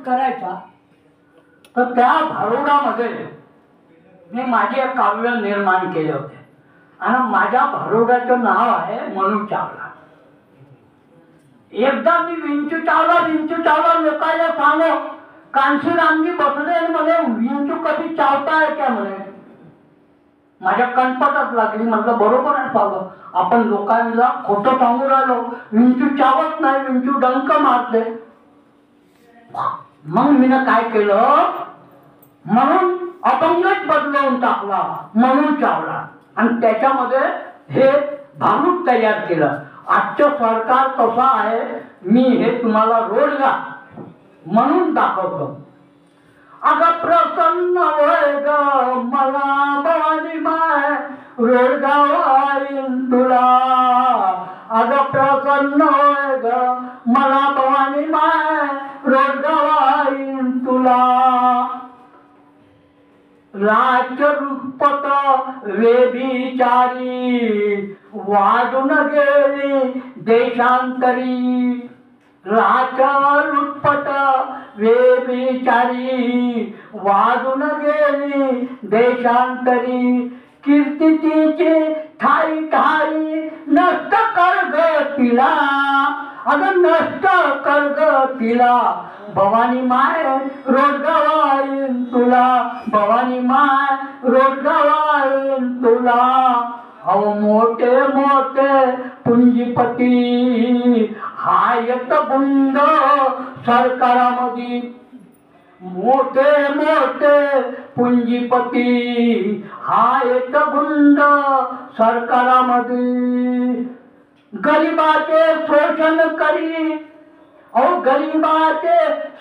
करायचा तर त्या भारुडामध्ये मी माझे काव्य निर्माण केले होते आणि माझ्या भारुडाचं नाव आहे मनू चावला. एकदा मी विंचू चावला लोकांना सांगो कांशीरामजी बसले आणि म्हणे विंचू कधी चावताय क्या म्हणे. माझ्या कणपटात लागली. म्हटलं बरोबर आहे बाबा, आपण लोकांना खोटं सांगू राहिलो, विंचू चावत नाही, विंचू डंक मारते. मग मी काय केलं, म्हणून अपंगच बदलवून टाकला म्हणून चावला आणि त्याच्यामध्ये हे भारूड तयार केलं. आजचं सरकार कसं आहे मी हे तुम्हाला रोडगा म्हणून दाखवतो. अगं प्रसन्न होय ग मला भवानी माय रोडगाव आईन तुला. अगं प्रसन्न होय ग मला भवानी माय रोडगाव आईन तुला. राजरुपत वेभिचारी वाजून गेली देशांतरी. राजरुपत वेभिचारी वाजून गेली देशांतरी. कीर्तीची ठाई ठाई नष्ट कर ग तिला. अगं नष्ट कर ग तिला. भवानी माय रोडगाव आईन तुला. भवानी माय रोडगाव आईन तुला. अहो मोठे मोठे पुंजीपती हायत बुंद सरकारामध्ये. मोठे मोठे पुंजीपती हायत बुंद सरकारामध्ये. गरिबाचे शोषण करी, अहो गरिबाचे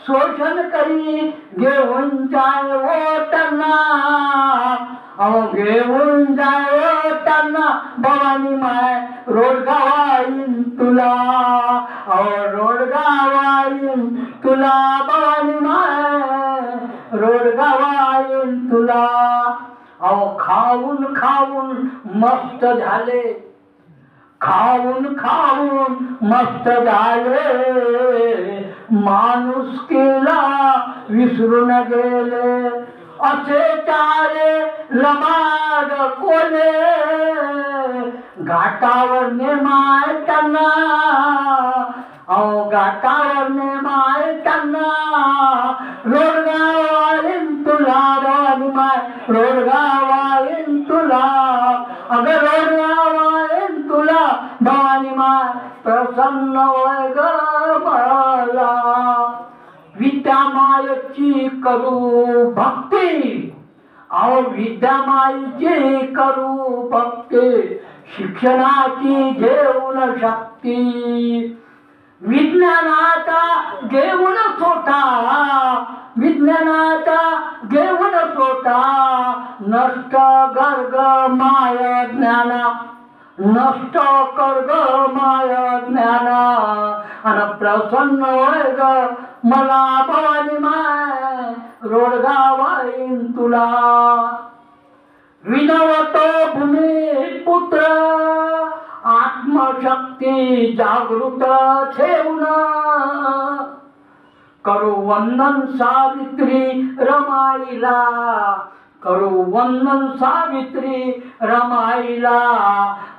शोषण करी घेऊन जाय वोटांना. अहो घेऊन जाय वोटांना भवानी माय रोडगाव आईन तुला. अहो रोडगाव आईन तुला भवानी माय रोडगाव आईन तुला. अहो खाऊन खाऊन मस्त झाले, खाऊन खाऊन मस्त झाले, माणुसकीला विसरून गेले. असे चारे लबाड कोले घाटावर नेमाय त्यांना. अहो घाटावर नेमाय त्यांना. रोडगाव आईन तुला भवानी माय रोडगाव आईन तुला. अगं रोडगाव आईन तुला भवानी माय प्रसन्न होय ग मला. विद्यामायेची करू भक्ती, अहो विद्यामायेची करू भक्ती. शिक्षणाची घेऊन शक्ती. विज्ञानाचा घेऊन सोटा, विज्ञानाचा घेऊन सोटा. नष्ट गर्ग माया ज्ञाना, नष्ट कर्ग माया ज्ञाना. आणि प्रसन्न होय ग मला भवानी माय रोडगाव आईन तुला. विनवतो भूमिपुत्र आत्मशक्ती जागृत ठेवून. करू वंदन सावित्री रमाईला. करू वंदन सावित्री रमाईला.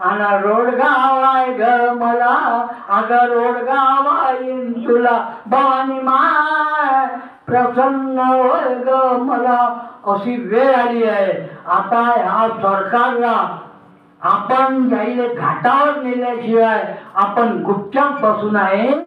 आणि रोडगाव आहे ग मला. अगं रोडगाव आईन तुला भवानी माय प्रसन्न होय ग मला. अशी वेळ आली आहे आता ह्या सरकारला आपण जाईल घाटावर नेल्याशिवाय आपण गुपचाप बसू नये.